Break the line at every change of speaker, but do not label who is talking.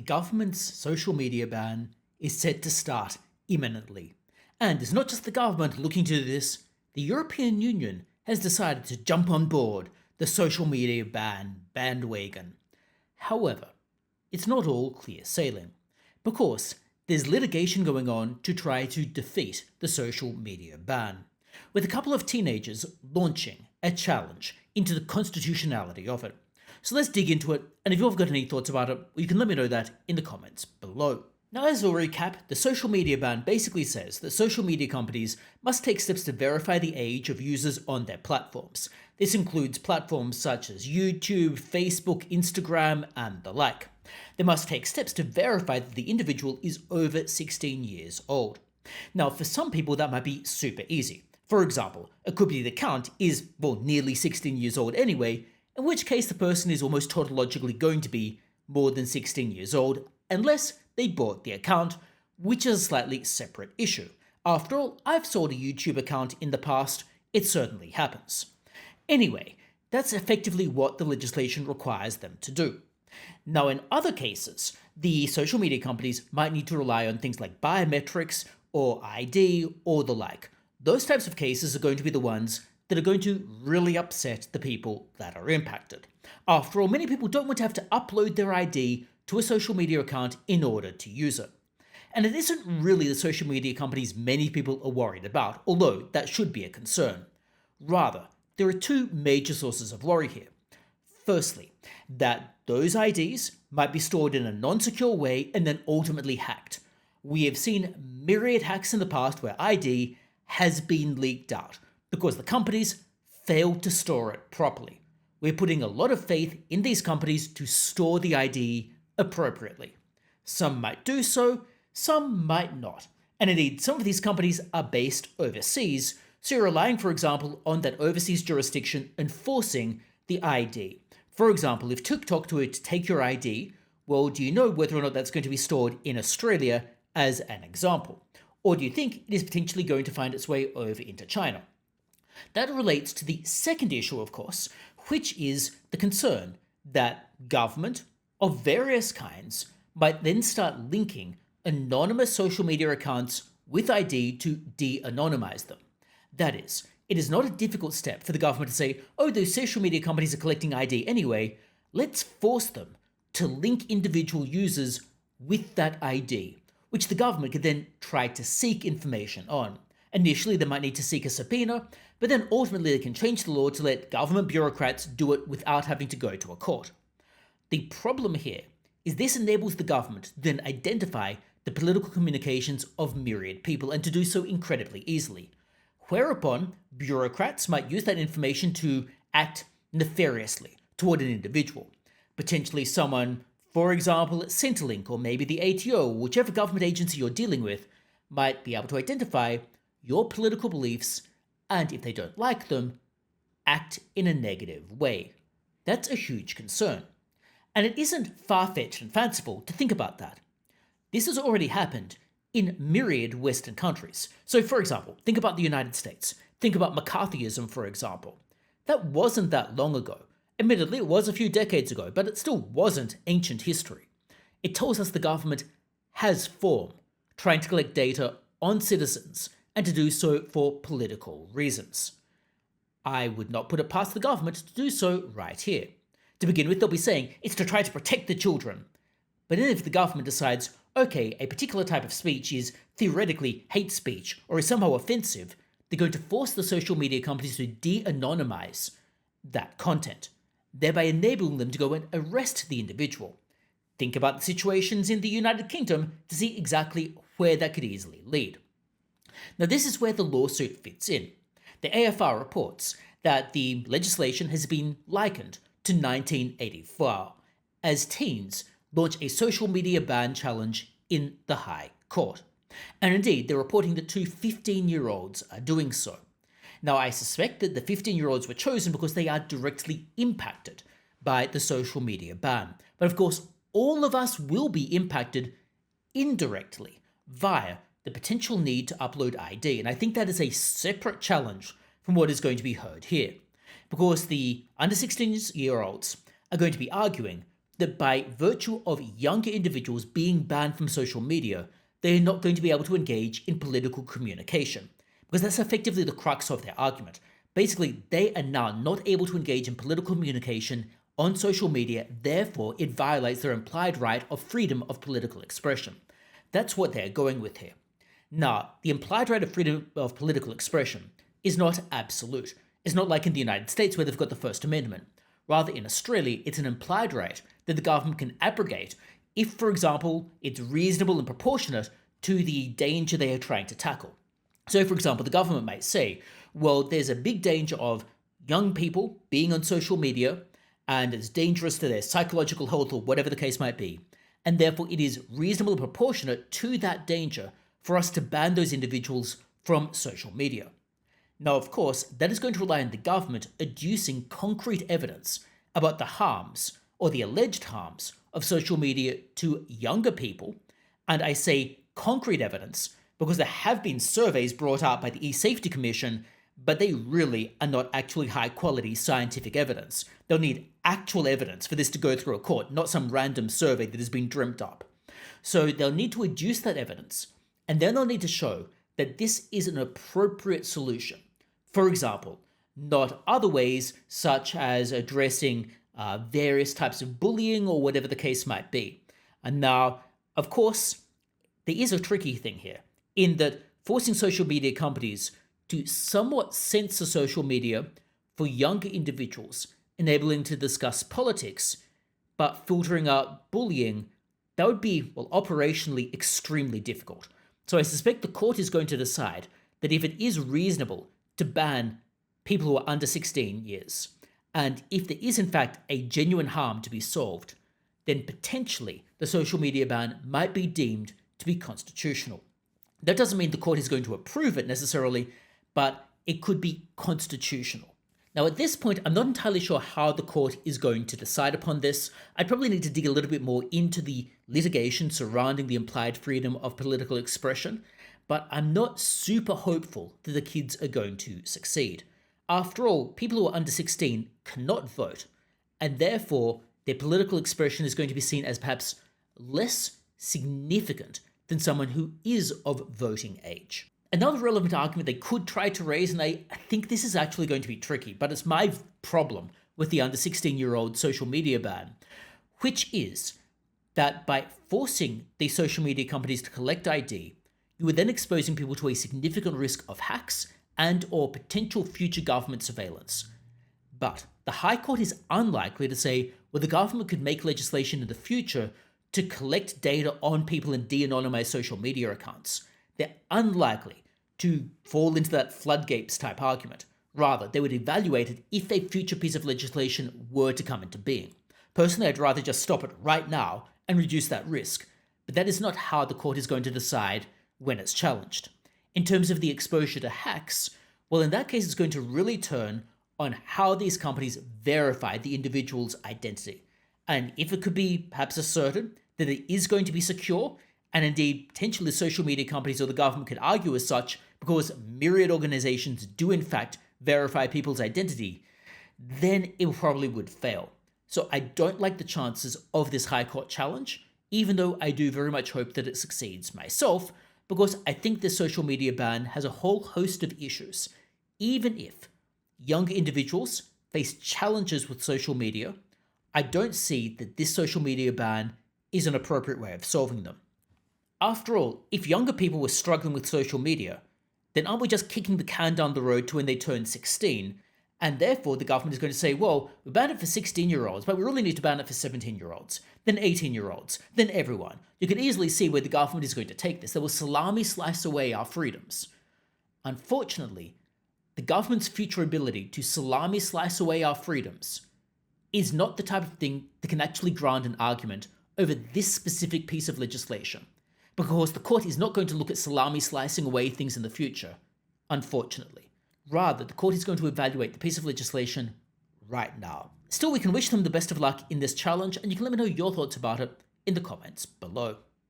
the government's social media ban is set to start imminently. And it's not just the government looking to do this, the European Union has decided to jump on board the social media ban bandwagon. However, it's not all clear sailing, because there's litigation going on to try to defeat the social media ban, with a couple of teenagers launching a challenge into the constitutionality of it. So let's dig into it, and if you've got any thoughts about it, you can let me know that in the comments below. Now, as a recap, the social media ban basically says that social media companies must take steps to verify the age of users on their platforms. This includes platforms such as YouTube, Facebook, Instagram, and the like. They must take steps to verify that the individual is over 16 years old. Now, for some people, that might be super easy. For example, it could be the account is, well, nearly 16 years old anyway, in which case the person is almost tautologically going to be more than 16 years old, unless they bought the account, which is a slightly separate issue. After all, I've sold a YouTube account in the past, it certainly happens. Anyway, that's effectively what the legislation requires them to do. Now, in other cases, the social media companies might need to rely on things like biometrics or ID or the like. Those types of cases are going to be the ones that are going to really upset the people that are impacted. After all, many people don't want to have to upload their ID to a social media account in order to use it. And it isn't really the social media companies many people are worried about, although that should be a concern. Rather, there are two major sources of worry here. Firstly, that those IDs might be stored in a non-secure way and then ultimately hacked. We have seen myriad hacks in the past where ID has been leaked out because the companies failed to store it properly. We're putting a lot of faith in these companies to store the ID appropriately. Some might do so, some might not. And indeed, some of these companies are based overseas, so you're relying, for example, on that overseas jurisdiction enforcing the ID. For example, if TikTok were to take your ID, well, do you know whether or not that's going to be stored in Australia as an example? Or do you think it is potentially going to find its way over into China? That relates to the second issue, of course, which is the concern that government of various kinds might then start linking anonymous social media accounts with ID to de-anonymize them. That is, it is not a difficult step for the government to say, oh, those social media companies are collecting ID anyway, let's force them to link individual users with that ID, which the government could then try to seek information on. Initially, they might need to seek a subpoena, but then ultimately they can change the law to let government bureaucrats do it without having to go to a court. The problem here is this enables the government to then identify the political communications of myriad people and to do so incredibly easily. Whereupon, bureaucrats might use that information to act nefariously toward an individual. Potentially someone, for example, at Centrelink or maybe the ATO, whichever government agency you're dealing with, might be able to identify your political beliefs and, if they don't like them, act in a negative way. That's a huge concern. And it isn't far-fetched and fanciful to think about that. This has already happened in myriad Western countries. So, for example, think about the United States. Think about McCarthyism, for example. That wasn't that long ago. Admittedly, it was a few decades ago, but it still wasn't ancient history. It tells us the government has form, trying to collect data on citizens, and to do so for political reasons. I would not put it past the government to do so right here. To begin with, they'll be saying it's to try to protect the children. But then if the government decides, okay, a particular type of speech is theoretically hate speech or is somehow offensive, they're going to force the social media companies to de-anonymize that content, thereby enabling them to go and arrest the individual. Think about the situations in the United Kingdom to see exactly where that could easily lead. Now, this is where the lawsuit fits in. The AFR reports that the legislation has been likened to 1984, as teens launch a social media ban challenge in the High Court. And indeed, they're reporting that two 15-year-olds are doing so. Now, I suspect that the 15-year-olds were chosen because they are directly impacted by the social media ban. But of course, all of us will be impacted indirectly via the potential need to upload ID. And I think that is a separate challenge from what is going to be heard here, because the under 16-year-olds are going to be arguing that by virtue of younger individuals being banned from social media, they are not going to be able to engage in political communication. Because that's effectively the crux of their argument. Basically, they are now not able to engage in political communication on social media, therefore it violates their implied right of freedom of political expression. That's what they're going with here. Now, the implied right of freedom of political expression is not absolute. It's not like in the United States where they've got the First Amendment. Rather, in Australia, it's an implied right that the government can abrogate if, for example, it's reasonable and proportionate to the danger they are trying to tackle. So, for example, the government might say, well, there's a big danger of young people being on social media, and it's dangerous to their psychological health or whatever the case might be, and therefore it is reasonable and proportionate to that danger for us to ban those individuals from social media. Now, of course, that is going to rely on the government adducing concrete evidence about the harms or the alleged harms of social media to younger people, and I say concrete evidence because there have been surveys brought out by the eSafety Commission, but they really are not actually high-quality scientific evidence. They'll need actual evidence for this to go through a court, not some random survey that has been dreamt up. So they'll need to adduce that evidence, and then they'll need to show that this is an appropriate solution. For example, not other ways such as addressing various types of bullying or whatever the case might be. And now, of course, there is a tricky thing here in that forcing social media companies to somewhat censor social media for younger individuals, enabling to discuss politics, but filtering out bullying, that would be, well, operationally extremely difficult. So I suspect the court is going to decide that if it is reasonable to ban people who are under 16 years, and if there is in fact a genuine harm to be solved, then potentially the social media ban might be deemed to be constitutional. That doesn't mean the court is going to approve it necessarily, but it could be constitutional. Now, at this point, I'm not entirely sure how the court is going to decide upon this. I'd probably need to dig a little bit more into the litigation surrounding the implied freedom of political expression, but I'm not super hopeful that the kids are going to succeed. After all, people who are under 16 cannot vote, and therefore their political expression is going to be seen as perhaps less significant than someone who is of voting age. Another relevant argument they could try to raise, and I think this is actually going to be tricky, but it's my problem with the under 16-year-old social media ban, which is that by forcing these social media companies to collect ID, you are then exposing people to a significant risk of hacks and or potential future government surveillance. But the High Court is unlikely to say, well, the government could make legislation in the future to collect data on people and de-anonymize social media accounts. They're unlikely to fall into that floodgates type argument. Rather, they would evaluate it if a future piece of legislation were to come into being. Personally, I'd rather just stop it right now and reduce that risk, but that is not how the court is going to decide when it's challenged. In terms of the exposure to hacks, well, in that case, it's going to really turn on how these companies verify the individual's identity. And if it could be perhaps asserted that it is going to be secure, and indeed potentially social media companies or the government could argue as such because myriad organizations do in fact verify people's identity, then it probably would fail. So I don't like the chances of this High Court challenge, even though I do very much hope that it succeeds myself, because I think this social media ban has a whole host of issues. Even if younger individuals face challenges with social media, I don't see that this social media ban is an appropriate way of solving them. After all, if younger people were struggling with social media, then aren't we just kicking the can down the road to when they turn 16? And therefore, the government is going to say, well, we banned it for 16-year-olds, but we really need to ban it for 17-year-olds, then 18-year-olds, then everyone. You can easily see where the government is going to take this. They will salami slice away our freedoms. Unfortunately, the government's future ability to salami slice away our freedoms is not the type of thing that can actually grant an argument over this specific piece of legislation, because the court is not going to look at salami slicing away things in the future, unfortunately. Rather, the court is going to evaluate the piece of legislation right now. Still, we can wish them the best of luck in this challenge, and you can let me know your thoughts about it in the comments below.